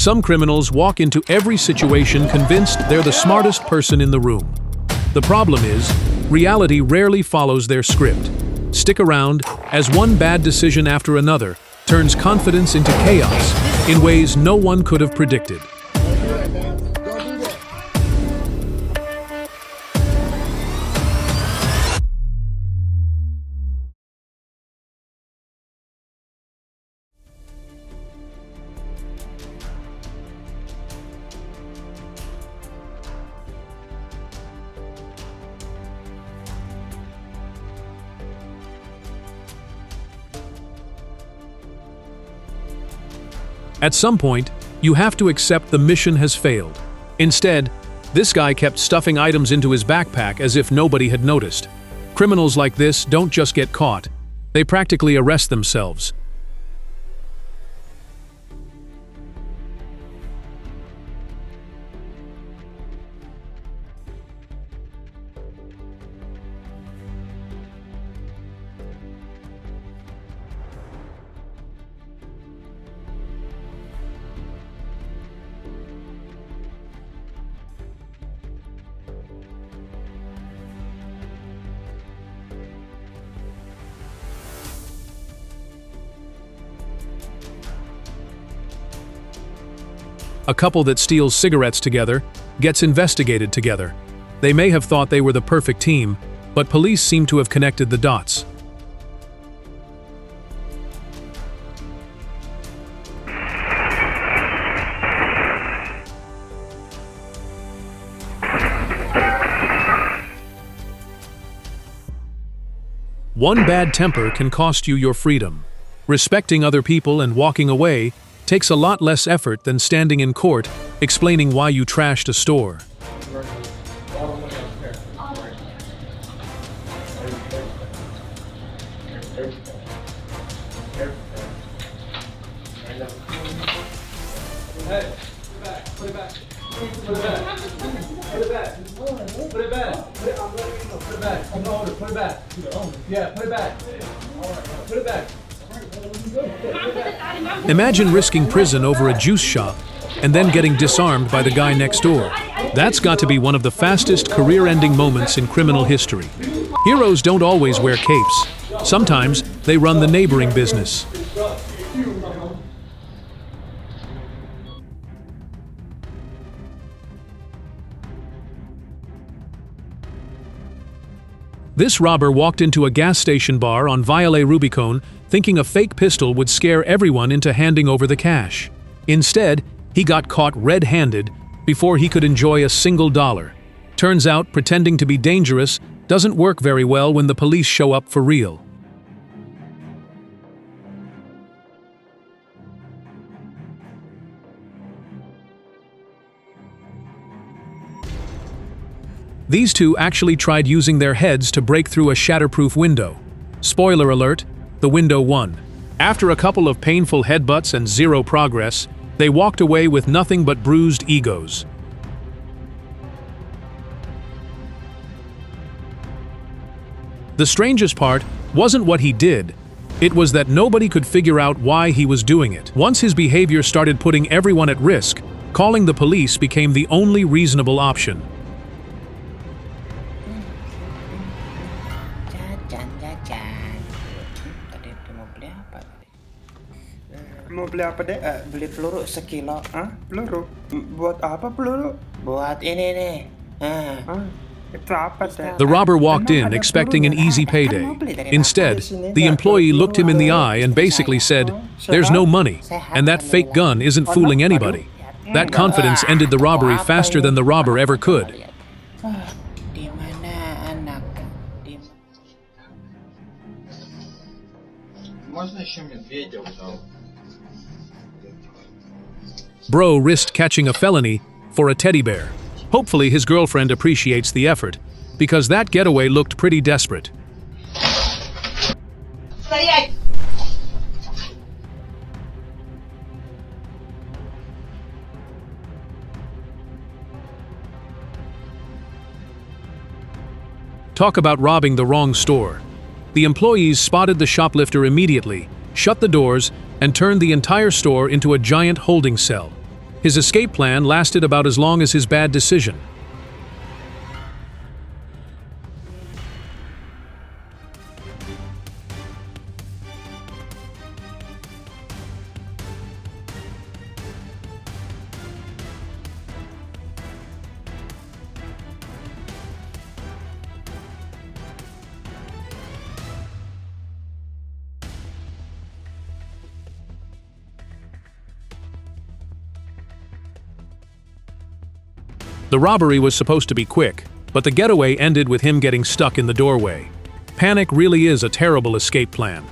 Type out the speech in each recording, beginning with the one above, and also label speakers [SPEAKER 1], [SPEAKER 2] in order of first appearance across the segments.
[SPEAKER 1] Some criminals walk into every situation convinced they're the smartest person in the room. The problem is, reality rarely follows their script. Stick around, as one bad decision after another turns confidence into chaos in ways no one could have predicted. At some point, you have to accept the mission has failed. Instead, this guy kept stuffing items into his backpack as if nobody had noticed. Criminals like this don't just get caught, they practically arrest themselves. A couple that steals cigarettes together gets investigated together. They may have thought they were the perfect team, but police seem to have connected the dots. One bad temper can cost you your freedom. Respecting other people and walking away takes a lot less effort than standing in court explaining why you trashed a store.
[SPEAKER 2] Hey, put it back. Put it back. Put it back. Put it back. Put it back. I'm the owner. Put it back. Yeah, put it back. Put it back.
[SPEAKER 1] Imagine risking prison over a juice shop and then getting disarmed by the guy next door. That's got to be one of the fastest career-ending moments in criminal history. Heroes don't always wear capes. Sometimes they run the neighboring business. This robber walked into a gas station bar on Viale Rubicon thinking a fake pistol would scare everyone into handing over the cash. Instead, he got caught red-handed before he could enjoy a single dollar. Turns out, pretending to be dangerous doesn't work very well when the police show up for real. These two actually tried using their heads to break through a shatterproof window. Spoiler alert, the window won. After a couple of painful headbutts and zero progress, they walked away with nothing but bruised egos. The strangest part wasn't what he did, it was that nobody could figure out why he was doing it. Once his behavior started putting everyone at risk, calling the police became the only reasonable option.
[SPEAKER 3] Mau beli apa deh? Beli peluru sekilo. Peluru? Buat apa peluru? Buat ini nih. Itu apa deh?
[SPEAKER 1] The robber walked in expecting an easy payday. Instead, the employee looked him in the eye and basically said, "There's no money, and that fake gun isn't fooling anybody." That confidence ended the robbery faster than the robber ever could. Bro risked catching a felony for a teddy bear. Hopefully his girlfriend appreciates the effort, because that getaway looked pretty desperate. Talk about robbing the wrong store. The employees spotted the shoplifter immediately, shut the doors, and turned the entire store into a giant holding cell. His escape plan lasted about as long as his bad decision. The robbery was supposed to be quick, but the getaway ended with him getting stuck in the doorway. Panic really is a terrible escape plan.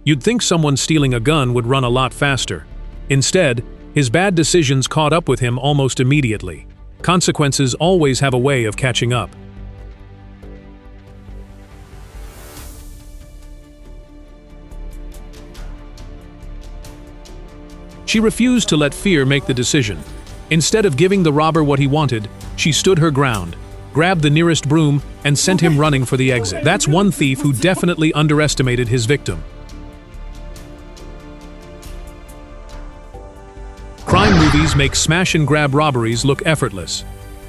[SPEAKER 1] You'd think someone stealing a gun would run a lot faster. Instead, his bad decisions caught up with him almost immediately. Consequences always have a way of catching up. She refused to let fear make the decision. Instead of giving the robber what he wanted, she stood her ground, grabbed the nearest broom, and sent him running for the exit. That's one thief who definitely underestimated his victim. Crime movies make smash-and-grab robberies look effortless.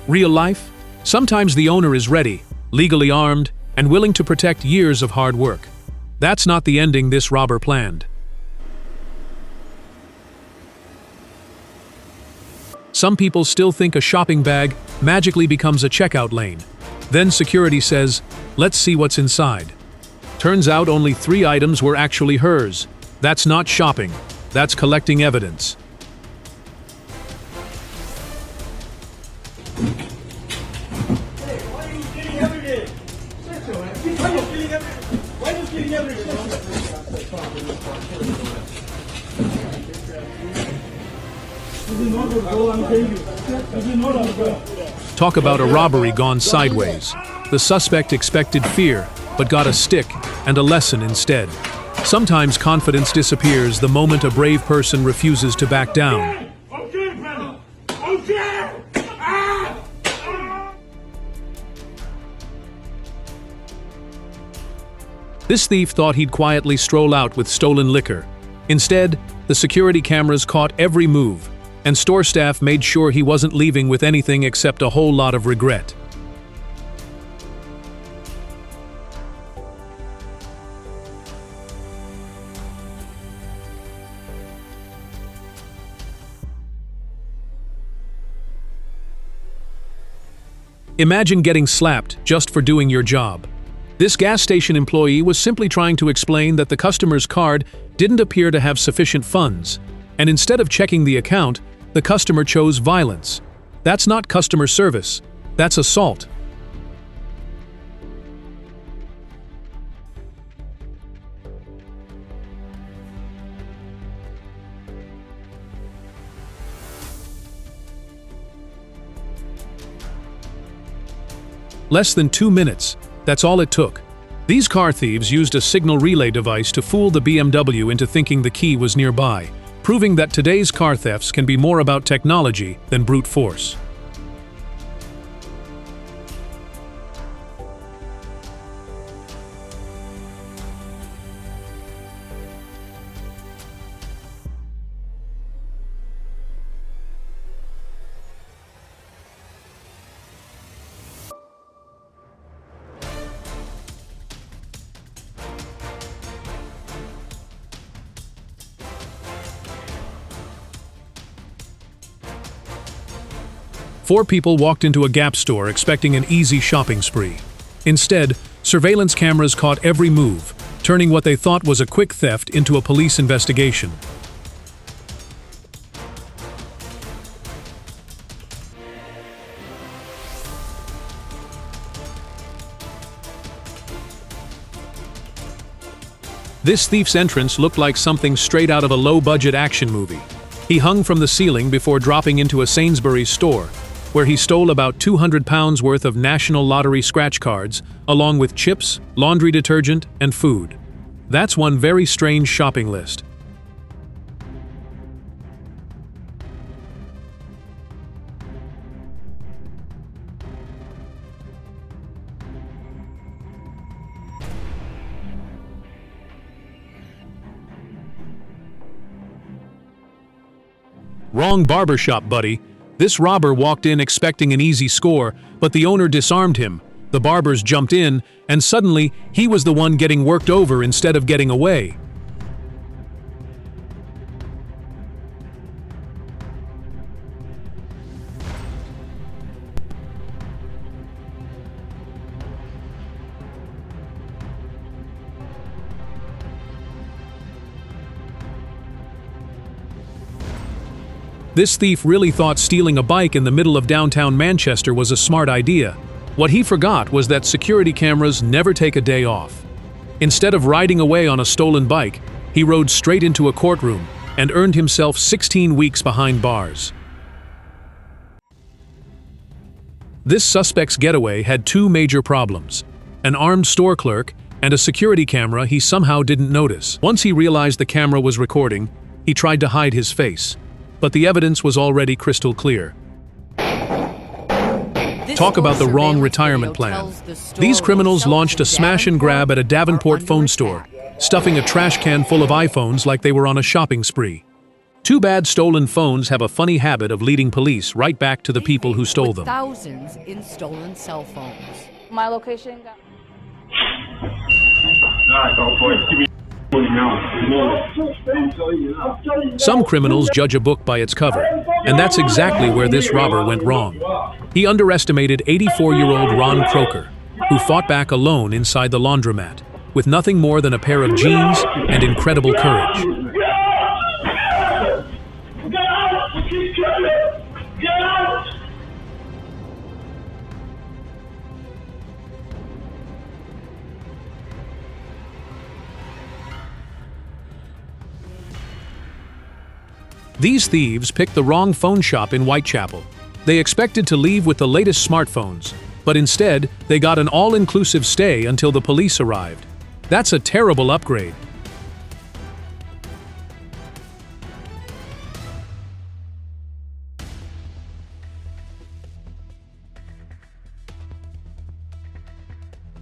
[SPEAKER 1] Real life? Sometimes the owner is ready, legally armed, and willing to protect years of hard work. That's not the ending this robber planned. Some people still think a shopping bag magically becomes a checkout lane. Then security says, "Let's see what's inside." Turns out only 3 items were actually hers. That's not shopping. That's collecting evidence. Talk about a robbery gone sideways. The suspect expected fear, but got a stick and a lesson instead. Sometimes confidence disappears the moment a brave person refuses to back down. This thief thought he'd quietly stroll out with stolen liquor. Instead, the security cameras caught every move, and store staff made sure he wasn't leaving with anything except a whole lot of regret. Imagine getting slapped just for doing your job. This gas station employee was simply trying to explain that the customer's card didn't appear to have sufficient funds, and instead of checking the account, the customer chose violence. That's not customer service, that's assault. Less than 2 minutes. That's all it took. These car thieves used a signal relay device to fool the BMW into thinking the key was nearby, proving that today's car thefts can be more about technology than brute force. Four people walked into a Gap store expecting an easy shopping spree. Instead, surveillance cameras caught every move, turning what they thought was a quick theft into a police investigation. This thief's entrance looked like something straight out of a low-budget action movie. He hung from the ceiling before dropping into a Sainsbury's store, where he stole about £200 worth of National Lottery scratch cards, along with chips, laundry detergent, and food. That's one very strange shopping list. Wrong barbershop, buddy. This robber walked in expecting an easy score, but the owner disarmed him. The barbers jumped in, and suddenly, he was the one getting worked over instead of getting away. This thief really thought stealing a bike in the middle of downtown Manchester was a smart idea. What he forgot was that security cameras never take a day off. Instead of riding away on a stolen bike, he rode straight into a courtroom and earned himself 16 weeks behind bars. This suspect's getaway had two major problems: an armed store clerk and a security camera he somehow didn't notice. Once he realized the camera was recording, he tried to hide his face. But the evidence was already crystal clear. Talk about the wrong retirement plan. These criminals launched a smash and grab at a Davenport phone store, stuffing a trash can full of iPhones like they were on a shopping spree. Too bad stolen phones have a funny habit of leading police right back to the people who stole them.
[SPEAKER 4] Thousands in stolen cell phones.
[SPEAKER 5] My location.
[SPEAKER 1] Some criminals judge a book by its cover, and that's exactly where this robber went wrong. He underestimated 84-year-old Ron Croker, who fought back alone inside the laundromat, with nothing more than a pair of jeans and incredible courage. These thieves picked the wrong phone shop in Whitechapel. They expected to leave with the latest smartphones, but instead, they got an all-inclusive stay until the police arrived. That's a terrible upgrade.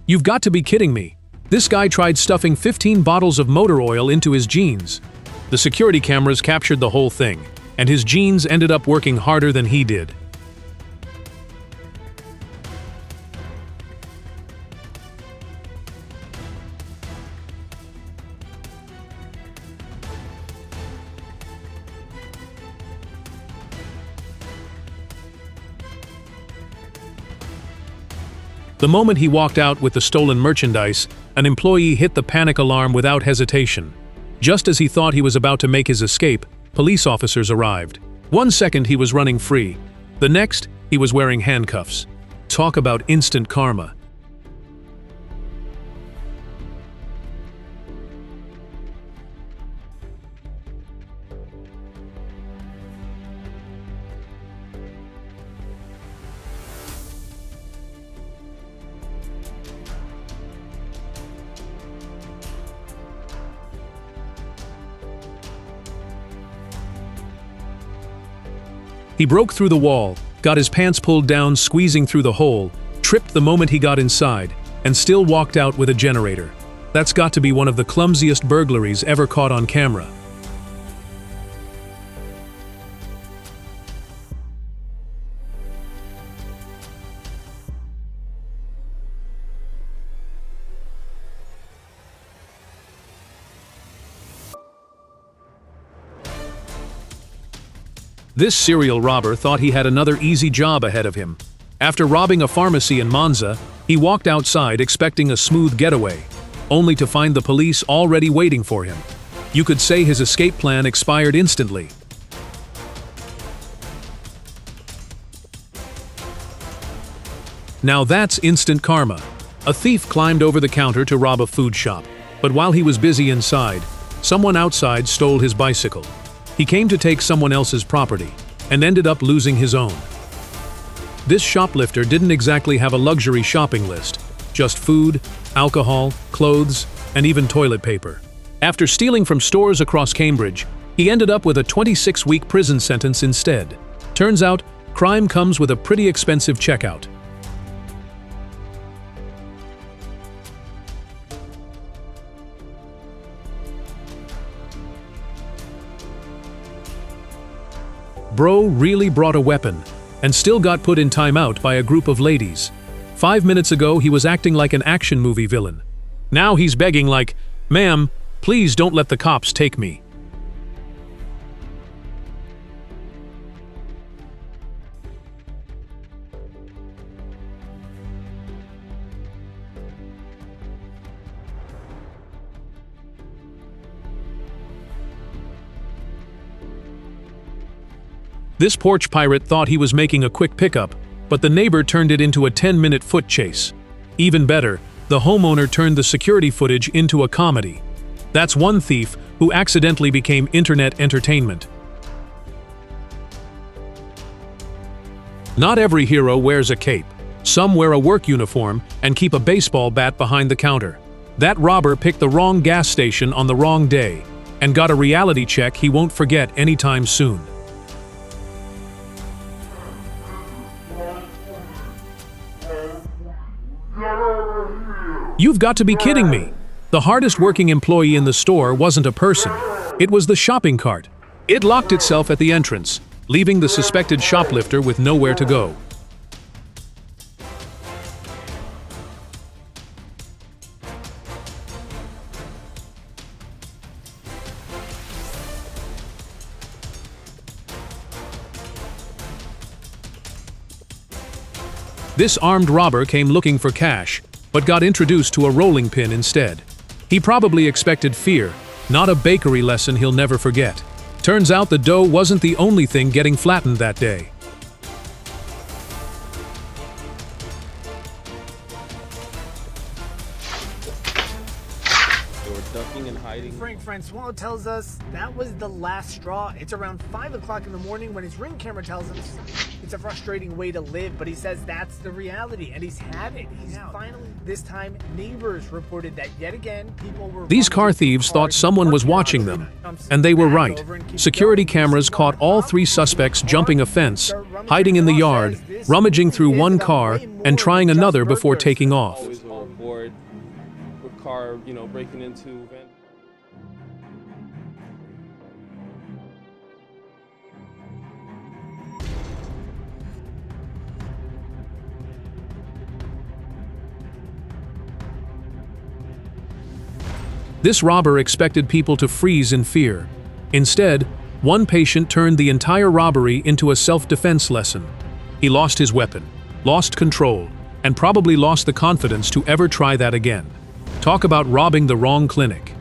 [SPEAKER 1] You've got to be kidding me. This guy tried stuffing 15 bottles of motor oil into his jeans. The security cameras captured the whole thing, and his jeans ended up working harder than he did. The moment he walked out with the stolen merchandise, an employee hit the panic alarm without hesitation. Just as he thought he was about to make his escape, police officers arrived. 1 second he was running free. The next, he was wearing handcuffs. Talk about instant karma. He broke through the wall, got his pants pulled down, squeezing through the hole, tripped the moment he got inside, and still walked out with a generator. That's got to be one of the clumsiest burglaries ever caught on camera. This serial robber thought he had another easy job ahead of him. After robbing a pharmacy in Monza, he walked outside expecting a smooth getaway, only to find the police already waiting for him. You could say his escape plan expired instantly. Now that's instant karma. A thief climbed over the counter to rob a food shop. But while he was busy inside, someone outside stole his bicycle. He came to take someone else's property and ended up losing his own. This shoplifter didn't exactly have a luxury shopping list, just food, alcohol, clothes, and even toilet paper. After stealing from stores across Cambridge, he ended up with a 26-week prison sentence instead. Turns out, crime comes with a pretty expensive checkout. Bro really brought a weapon, and still got put in timeout by a group of ladies. 5 minutes ago, he was acting like an action movie villain. Now he's begging like, "Ma'am, please don't let the cops take me." This porch pirate thought he was making a quick pickup, but the neighbor turned it into a 10-minute foot chase. Even better, the homeowner turned the security footage into a comedy. That's one thief who accidentally became internet entertainment. Not every hero wears a cape. Some wear a work uniform and keep a baseball bat behind the counter. That robber picked the wrong gas station on the wrong day and got a reality check he won't forget anytime soon. You've got to be kidding me! The hardest working employee in the store wasn't a person. It was the shopping cart. It locked itself at the entrance, leaving the suspected shoplifter with nowhere to go. This armed robber came looking for cash, but got introduced to a rolling pin instead. He probably expected fear, not a bakery lesson he'll never forget. Turns out the dough wasn't the only thing getting flattened that day.
[SPEAKER 5] They were ducking and hiding.
[SPEAKER 6] Francois tells us that was the last straw. It's around 5 o'clock in the morning when his ring camera tells him it's a frustrating way to live, but he says that's the reality, and he's had it. He's finally, this time, neighbors reported that yet again, people were...
[SPEAKER 1] These car thieves thought someone was watching them, and they were right. Security cameras caught all 3 suspects jumping a fence, hiding in the yard, rummaging through one car, and trying another before taking off.
[SPEAKER 5] Always on board with car, breaking into.
[SPEAKER 1] This robber expected people to freeze in fear. Instead, one patient turned the entire robbery into a self-defense lesson. He lost his weapon, lost control, and probably lost the confidence to ever try that again. Talk about robbing the wrong clinic.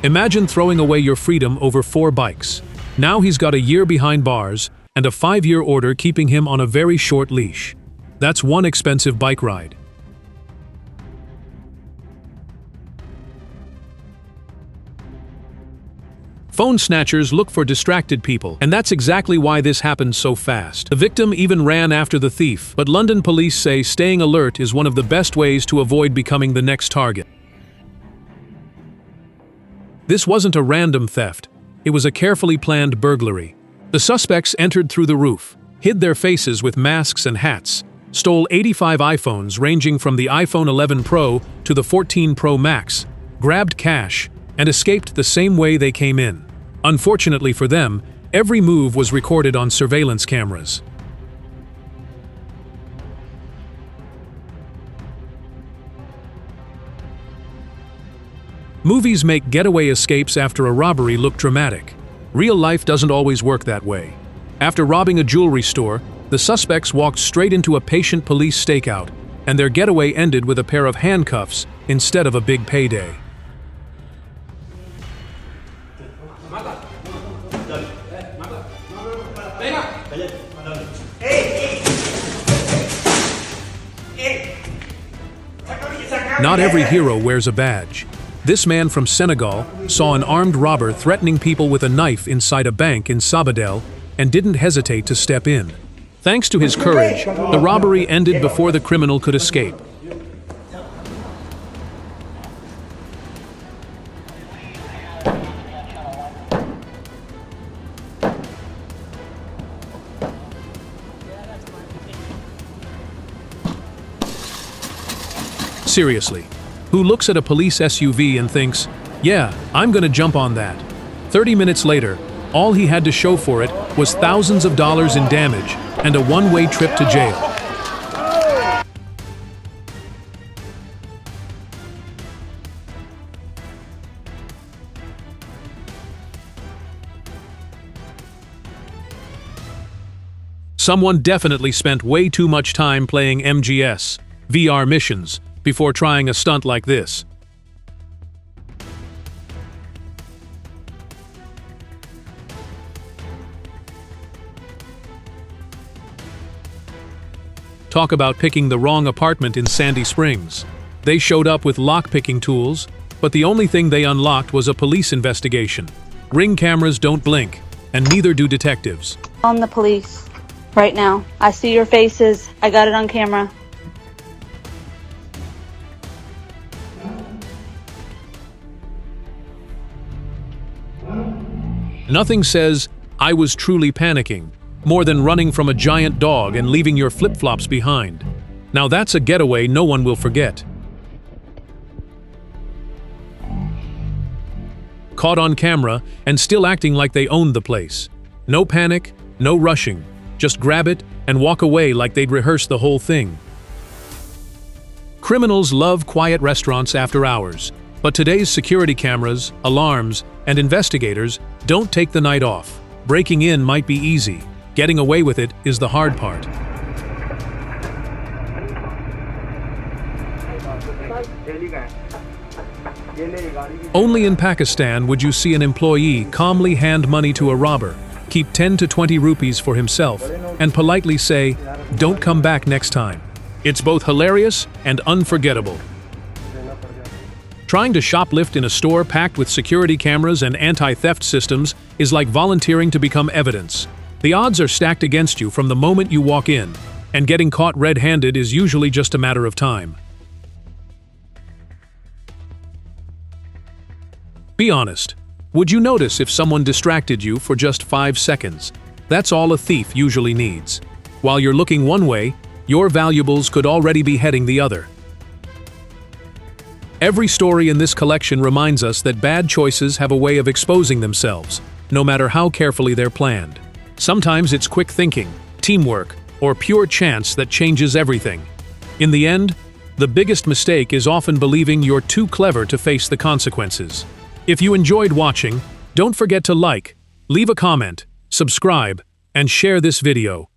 [SPEAKER 1] Imagine throwing away your freedom over 4 bikes. Now he's got a year behind bars and a 5-year order keeping him on a very short leash. That's one expensive bike ride. Phone snatchers look for distracted people, and that's exactly why this happened so fast. The victim even ran after the thief, but London police say staying alert is one of the best ways to avoid becoming the next target. This wasn't a random theft. It was a carefully planned burglary. The suspects entered through the roof, hid their faces with masks and hats, stole 85 iPhones ranging from the iPhone 11 Pro to the 14 Pro Max, grabbed cash, and escaped the same way they came in. Unfortunately for them, every move was recorded on surveillance cameras. Movies make getaway escapes after a robbery look dramatic. Real life doesn't always work that way. After robbing a jewelry store, the suspects walked straight into a patient police stakeout, and their getaway ended with a pair of handcuffs instead of a big payday. Not every hero wears a badge. This man from Senegal saw an armed robber threatening people with a knife inside a bank in Sabadell and didn't hesitate to step in. Thanks to his courage, the robbery ended before the criminal could escape. Seriously, who looks at a police SUV and thinks, yeah, I'm gonna jump on that? 30 minutes later, all he had to show for it was thousands of dollars in damage and a one-way trip to jail. Someone definitely spent way too much time playing MGS, VR missions, before trying a stunt like this. Talk about picking the wrong apartment in Sandy Springs. They showed up with lock-picking tools, but the only thing they unlocked was a police investigation. Ring cameras don't blink, and neither do detectives.
[SPEAKER 7] On the police. Right now. I see your faces. I got it on camera.
[SPEAKER 1] Nothing says, I was truly panicking, more than running from a giant dog and leaving your flip-flops behind. Now that's a getaway no one will forget. Caught on camera and still acting like they owned the place. No panic, no rushing. Just grab it and walk away like they'd rehearsed the whole thing. Criminals love quiet restaurants after hours, but today's security cameras, alarms, and investigators don't take the night off. Breaking in might be easy. Getting away with it is the hard part. Only in Pakistan would you see an employee calmly hand money to a robber, keep 10 to 20 rupees for himself, and politely say, "Don't come back next time." It's both hilarious and unforgettable. Trying to shoplift in a store packed with security cameras and anti-theft systems is like volunteering to become evidence. The odds are stacked against you from the moment you walk in, and getting caught red-handed is usually just a matter of time. Be honest. Would you notice if someone distracted you for just 5 seconds? That's all a thief usually needs. While you're looking one way, your valuables could already be heading the other. Every story in this collection reminds us that bad choices have a way of exposing themselves, no matter how carefully they're planned. Sometimes it's quick thinking, teamwork, or pure chance that changes everything. In the end, the biggest mistake is often believing you're too clever to face the consequences. If you enjoyed watching, don't forget to like, leave a comment, subscribe, and share this video.